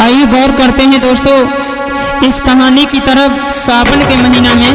आइए गौर करते हैं दोस्तों इस कहानी की तरफ। सावन के महीना में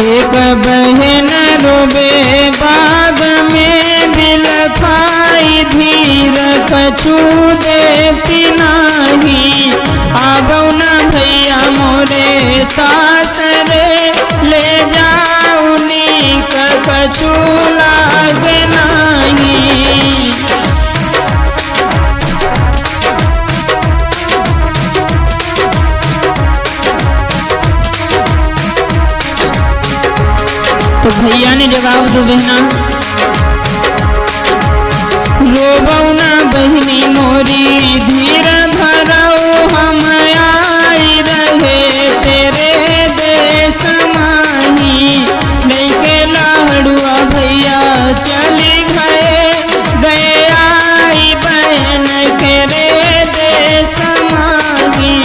एक बहन रोबे बाग में दिल खाई धीर कछु देती नाही। आबौ न भैया मोरे सासरे ले जाऊनी कछु लागे नाही। तो भैया ने जवाब दो बहना रोबौ ना बहनी मोरी धीर धरऊ हम आई रहे तेरे देश माही। लेके लाडुआ भैया चली गए आई बहन तेरे देश माही।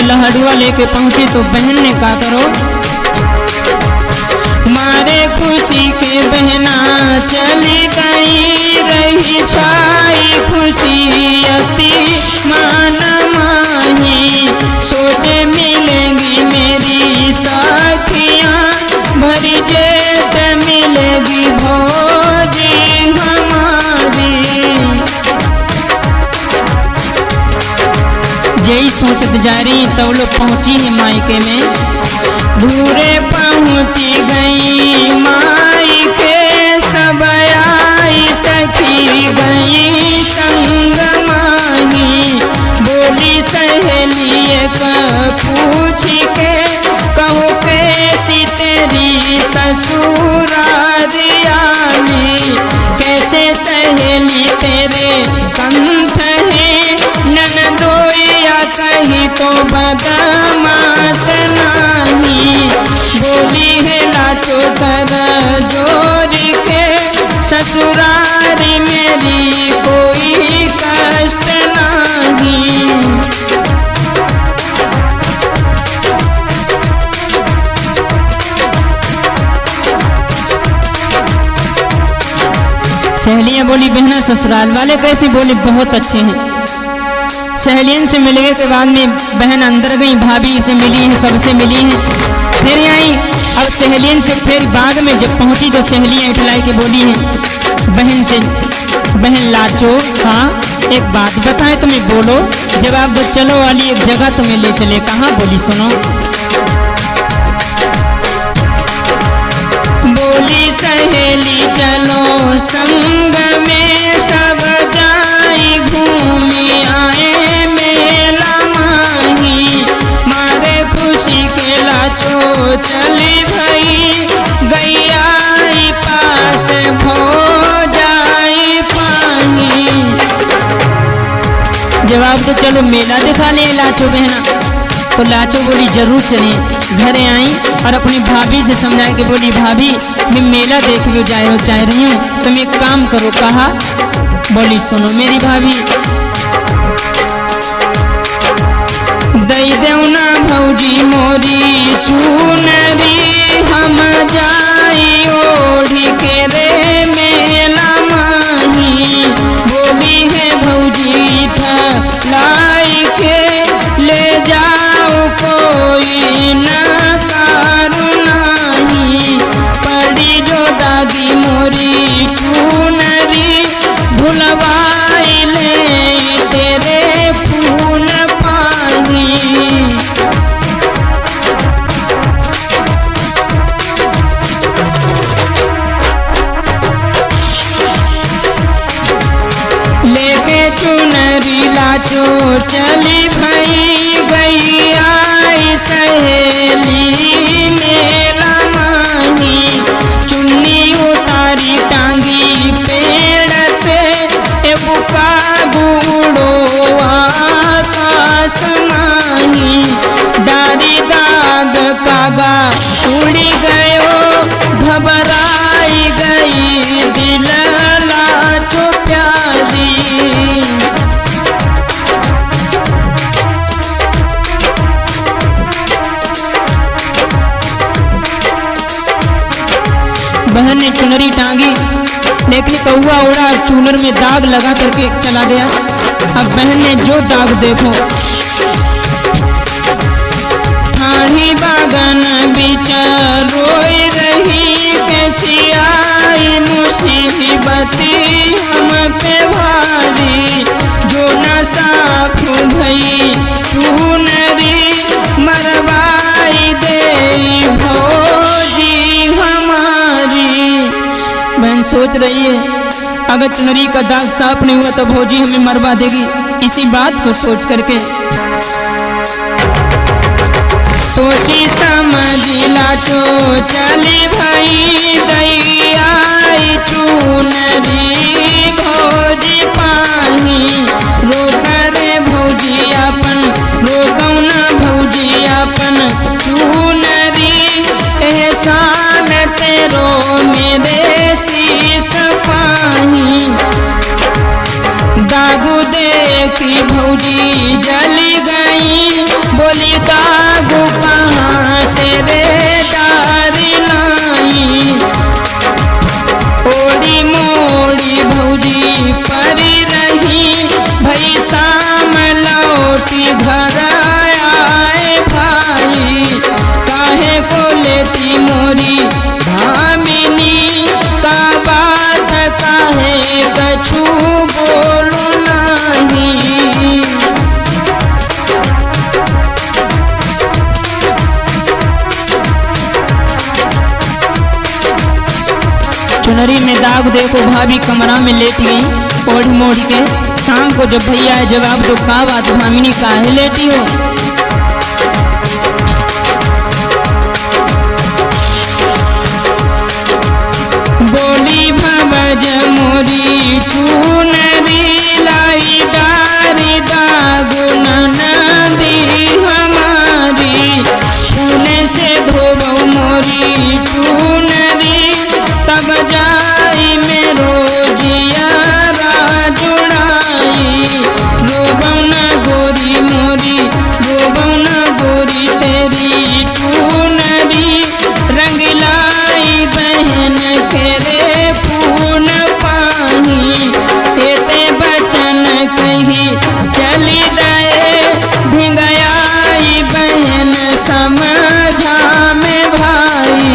लहड़ुआ लेके पहुंची तो बहन ने कहा करो मारे खुशी के बहना चली गई रही छाई खुशी अति मान माही। सोचे मिलेंगी मेरी साखियाँ भरी जेत मिलेगी भौजी हमारी। यही सोचत जा रही तब लोग पहुंची है मायके में। दूरे पहुंची गई मायके सब आई सखी गई संग माही। बोली सहेली का पूछ के कहो कैसी तेरी ससुरारिया में। कैसे सहेली तेरे कंठ है ननदोया कही तो बदमाश नहीं। बोली है लाचो कर जोड़ी के ससुरारी मेरी कोई कष्ट नहीं। सहेलियां बोली बहना ससुराल वाले कैसे? बोले बहुत अच्छे हैं। सहेलियन से मिलने के बाद में बहन अंदर गई, भाभी से मिली है, सबसे मिली है, फिर आई। अब सहेलियन से फिर बाग में जब पहुंची तो सहेलियां इठलाई के बोली है बहन से, बहन लाचो हाँ एक बात बताए तुम्हें, बोलो। जवाब दो। चलो वाली एक जगह तुम्हें ले चले। कहाँ? बोली सुनो। बोली सहेली चलो संग में सब जाई घूमी आए मेला माही। मारे खुशी के लाचो चली भई गई पास भो जाई पानी। जवाब तो चलो मेला दिखा ले लाचो बहना। तो लाचो बोली जरूर चलिए। घरे आई और अपनी भाभी से समझा के बोली भाभी मैं मेला देखने जा रही हूँ, तुम एक काम करो। कहा? बोली सुनो मेरी भाभी, दई देव ना भौजी मोरी चूनरी हम जाई ओढ़ी के रे मेला माही। बोली है भौजी लाई के ले जाओ कोई न कारू नहीं। पड़ी जो दागी मोरी चूनरी धुलवाई ले तेरे फूल पानी। लेके चुनरी लाचो चली भई गई आई सहेली मेला माही। चुन्नी उतारी टांगी पेड़ पे ए बुका बूढ़ो आकाश माही। डारी दाग कागा उड़ी गयो घबराई गई दिल लाचो प्यारी। बहन ने चुनरी टांगी, लेकिन कौआ उड़ा चूनर में दाग लगा करके चला गया। अब बहन ने जो दाग देखो, ठाणी बागन बीच रोई रही, कैसी आई मुसीबती हम पे भारी, जो न साखू भई चूनरी मरवाई दे भौजी हमारी। बहन सोच रही है अगर चुनरी का दाग साफ नहीं हुआ तो भौजी हमें मरवा देगी। इसी बात को सोच करके सोची समझिला तो चली भाई दैयाई चुनरी भौजी पाही, रोक रे भौजी अपन रोकौ ना भौजी अपन चुनरी, एहसान तेरो मेरे शीस पाही। दागू देखी भौजी जली गई, बोली दागू कहाँ से रे डारी लाई, ओड़ी मोड़ी भौजी परी रही, भई शाम लौटी घर आए भाई, काहे को लेती मोरी धामिनी, का बात काहे कछु बोलो नहीं। चुनरी में दाग देखो भाभी कमरा में लेट गई ओढ़ मोड़ के। शाम को जब भैया है जवाब तो का बात भामिनी काहे लेटी हो। बोली भवज मोरी चुनरी लाई डारी दागु नदी हमारी, पुणे से धोबो मोरी चुनरी, तब जाई मेरो जियारा जुड़ाई, रोबौ न गोरी मोरी रोबौ न गोरी तेरी चुनरी, रंगलाई बहन के रे पून पाही, एते बचन कही चली गए, भिंगयाई बहन समझा में भाई।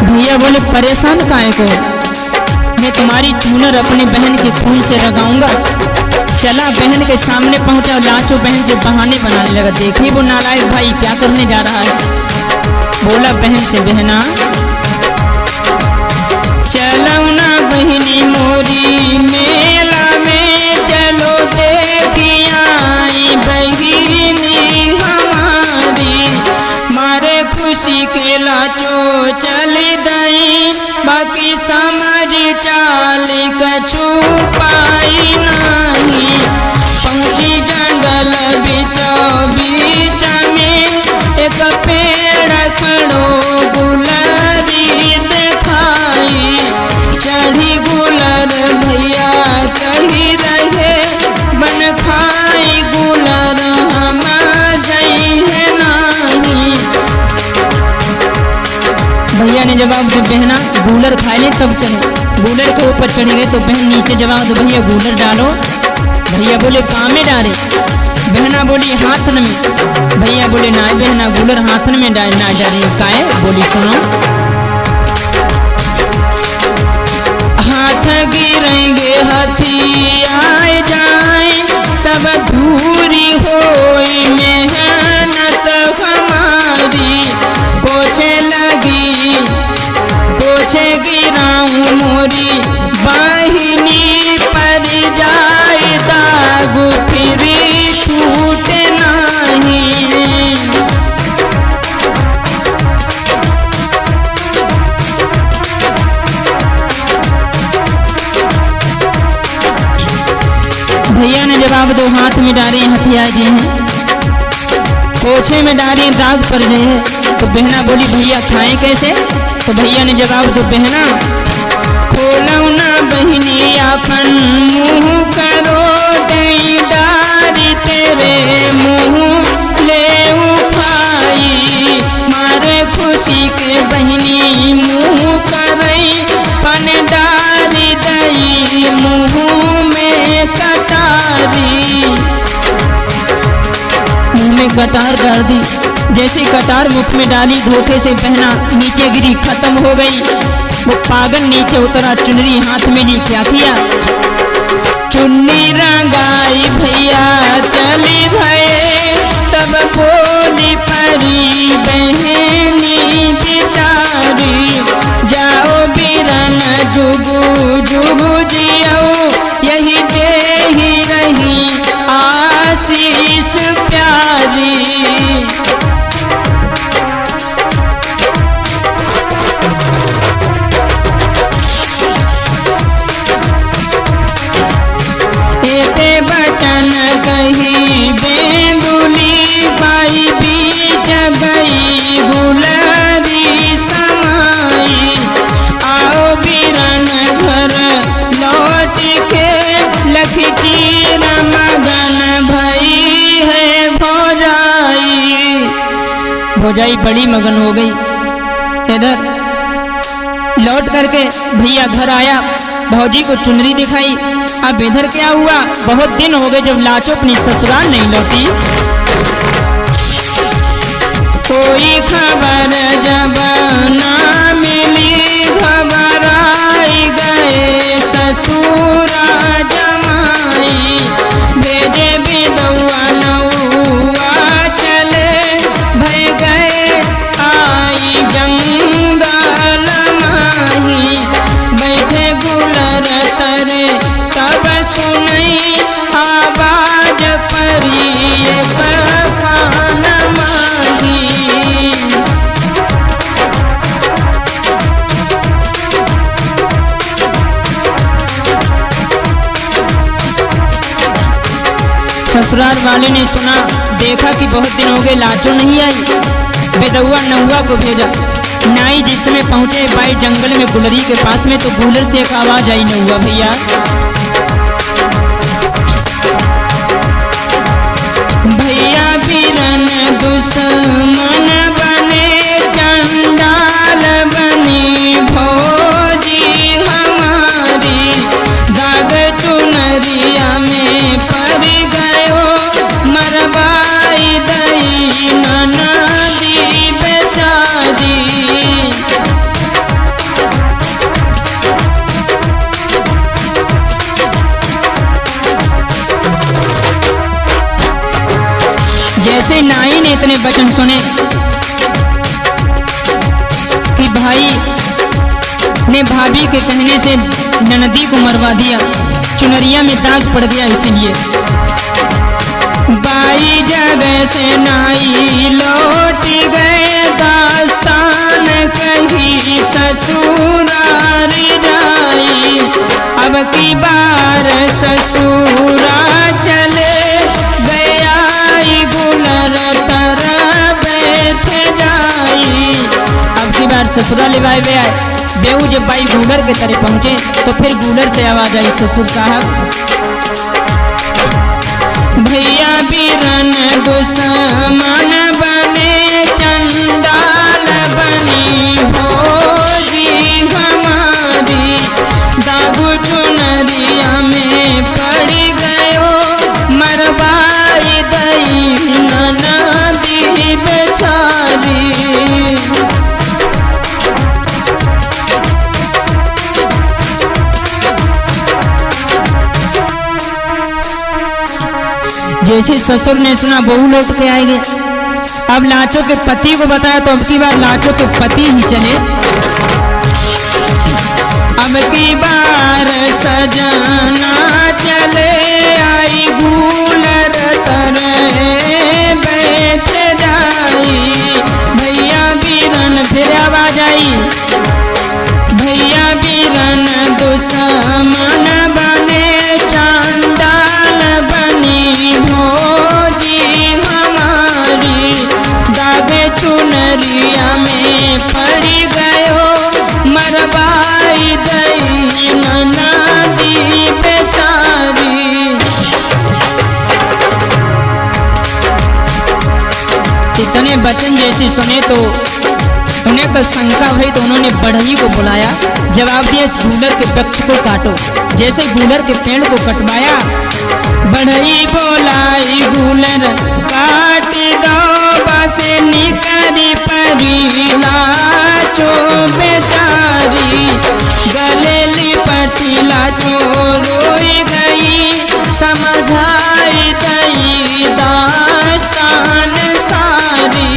भैया बोले परेशान काहे को, मैं तुम्हारी चूनर अपनी बहन के खून से रगाऊंगा। चला बहन के सामने पहुंचा, लाचो बहन से बहाने बनाने लगा। देखी वो नालायक भाई क्या करने जा रहा है। बोला बहन से, बहना चलो ना बहनी मोरी मेला में, चलो देखी आई बहिनी हमारी, मारे खुशी के लाचो चली दई, बाकी समझ चाल कछु पाई नहीं, पहुंची जंगल बीचो बीच में, एक पेड़ खड़ो गुलरी दिखाई, चढ़ी गुलर भैया कही रहे, बन खाई गुलर हम जई है नहीं। भैया ने जवाब दिया, बहना गूलर खा ले तब चले। गूलर के ऊपर चढ़ गए तो बहन नीचे जवाब दो, भैया गूलर डालो। भैया बोले कहाँ में डाले। बहना बोली हाथन में। भैया बोले ना बहना गूलर हाथन में ना डाली काहे। बोली सुनो, हाथ गिरेंगे हथी आए जाए, सब धूरी होई मेहनत हमारी, पोछे लगी पोछे गिराऊं मोरी बहिनी, पर जाए दागु फिरी छूटे नहीं। भैया ने जवाब दो, हाथ में डाले हथियार जी हैं, पोछे में डाले दाग पड़ गए हैं। तो बहना बोली भैया खाएं कैसे। तो भैया ने जवाब दो, बहना खोलो ना बहिनी अपन मुँह करो डारी तेरे मुँह ले उठाई मारे खुशी के बहिनी मुँह करई पन डारी दई मुँह में कटारी मुँह में कटार कर दी। जैसे कटार मुख में डाली धोखे से पहना नीचे गिरी खत्म हो गई। वो पागल नीचे उतरा चुनरी हाथ में ली क्या किया चुन्नी रंगाई भैया चली भये तब बोली परी बहनी बिचारी जाओ बीरन जुगु जुगु जियो यही दे ही रही आशीष प्यारी। बचन कही बेंदुली बाई बीच गई गुलरी समाई आओ बीरन घर लौट के लखी चीर मगन भई है भौजाई। भौजाई बड़ी मगन हो गई। इधर लौट करके भैया घर आया भौजी को चुनरी दिखाई। अब इधर क्या हुआ बहुत दिन हो गए जब लाचो अपनी ससुराल नहीं लौटी। कोई खबर जब ना मिली घबराई गए ससुरा जमाई भेजे बिदुआ नौआ चले भय गए आई जंगल माही बैठे गुलर तरे तब सुनई आवाज परी कान माही। ससुराल वाले ने सुना देखा कि बहुत दिन हो गए लाचो नहीं आई। बेदुआ नौआ को भेजा। नाई जिस समय पहुंचे बाई जंगल में गुलरी के पास में तो गुलर से एक आवाज आई नौआ भैया भैया बीरन दुश्मन बने चंडाल बनी भौजी हमारी दाग चुनरिया में पड़ गयो मरवाई दई ननदी बेचारी। जैसे नाई ने इतने वचन सुने कि भाई ने भाभी के कहने से ननदी को मरवा दिया चुनरिया में दाग पड़ गया इसीलिए बाई जगह से नाई लौट गए दास्तान कही ससुराल जाई अब की बार ससुरा चले गया गुलर तर बैठ जाई। अब की बार ससुराल लेवाए वे आए बेऊ जब बाई गुलर के तरह पहुंचे तो फिर गुलर से आवाज आई ससुर साहब भैया बीरन दुश्मन बने चंडाल बनी भौजी हमारी दागू चुनरिया में पड़ गयो मरवाई दई ननदी बेचारी। जैसे ससुर ने सुना बहू लौट के आएंगे। अब लाचो के पति को बताया तो अब की बार लाचो के पति ही चले। अब की बार सजना चले आई गुलर तरे बैठ जाई भैया बीरन फिर आवाज आई भैया बीरन दुश्मन बने चांडाल बनी भौजी हमारी दागे चुनरिया में पड़ गयो मरवाई दई नना वचन जैसे सुने तो उन्हें कल शंका हुई, तो उन्होंने बढ़ई को बुलाया। जवाब दिया, इस गूलर के वृक्ष को काटो। जैसे गूलर के पेड़ को कटवाया, बढ़ई बोलाई गूलर काट दो, बस निकरी परी लाचो बेचारी, गले लिपटी लाचो रोई गई, समझाई दई दास्तान सारी।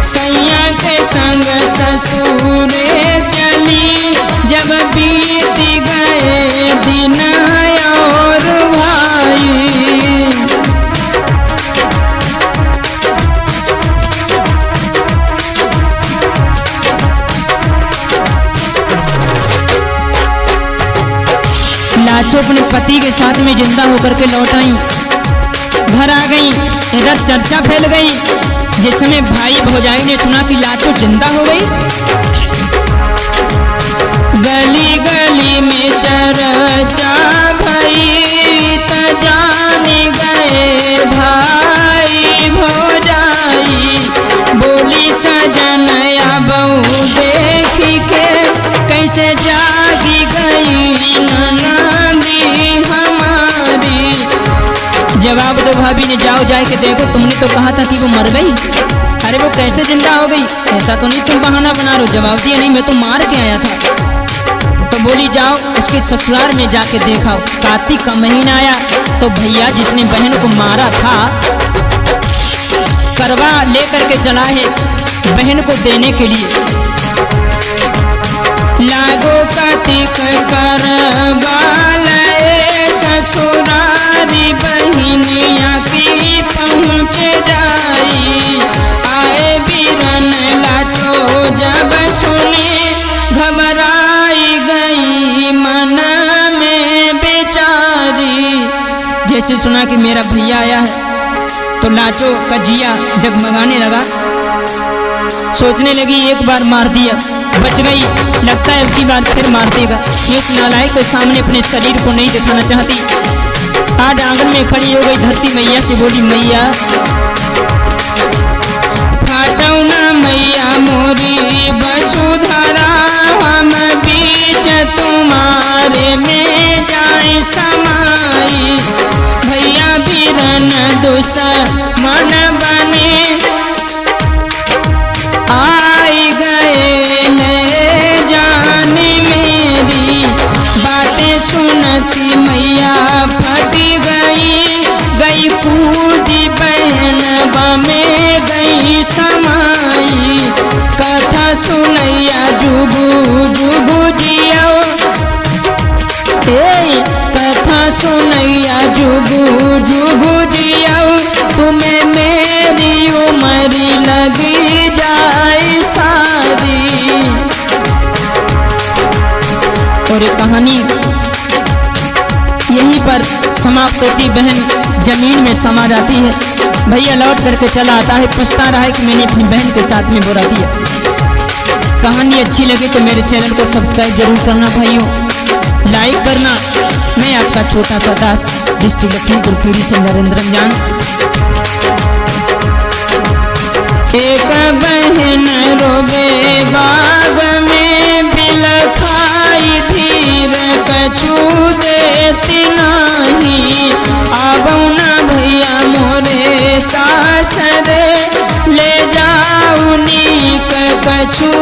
सैया के संग ससुरे चली, जब बीत गए दिन और भाई। लाचो अपने पति के साथ में जिंदा होकर के लौट आई, घर आ गई। इधर चर्चा फैल गई। जिस समय भाई भौजाई ने सुना कि लाचो जिंदा हो गई, गली गली में चर्चा भई, त जान गए भाई भौजाई। बोली सजन बहू देखी के, कैसे जागी गई ननदी हमारी। जवाब दो भाभी ने, जाओ जाए के देखो, तुमने तो कहा था कि वो मर गई। अरे वो कैसे जिंदा हो गई? ऐसा तो नहीं तुम बहाना बना रहे हो। जवाब दिया, नहीं मैं तो मार के आया था। तो बोली, जाओ उसके ससुराल में जाके देखा। कार्तिक का महीना आया तो भैया जिसने बहन को मारा था, करवा लेकर के चला है बहन को देने के लिए। लागो कार्तिक करवा ससुरारी, बहिनिया की पहुँच जाई। आए बीरन लाचो जब सुनी, घबराई गई मन में बेचारी। जैसे सुना कि मेरा भैया आया है तो लाचो का जिया डगमगाने लगा। सोचने लगी एक बार मार दिया, बच गई, लगता है अब की बार फिर मार देगा। ये नालायक के सामने अपने शरीर को नहीं दिखाना चाहती। आज आंगन में खड़ी हो गई, धरती मैया से बोली, मैया फाटौ ना मैया मोरी वसुधरा, हम बीच तुम्हारे में जाए समाई। भैया बीरन दुश्मन बने, आई गए ले जाने मेरी। बातें सुनती मैया फटी गई, गई पूजी बहन में गई समाई। कथा सुनैया जुगु जुगु जियो, कथा सुनैया जुगु जुगु जियो, तुम्हें मेरी उम्र लगी जाए सारी। और ये कहानी यहीं पर समाप्त होती। बहन जमीन में समा जाती है। भैया लौट करके चला आता है, पूछता रहा है कि मैंने अपनी बहन के साथ में बुरा किया। कहानी अच्छी लगे तो मेरे चैनल को सब्सक्राइब जरूर करना भाइयों, लाइक करना। मैं आपका छोटा सा दास डिस्ट्रिक्ट लखीमपुर खीरी से नरेंद्र जान। एक बहन रोबे बाग में बिलखाई, धीर कछु देती नाही। आबौ ना भैया मोरे सासरे, ले जाऊनी कछु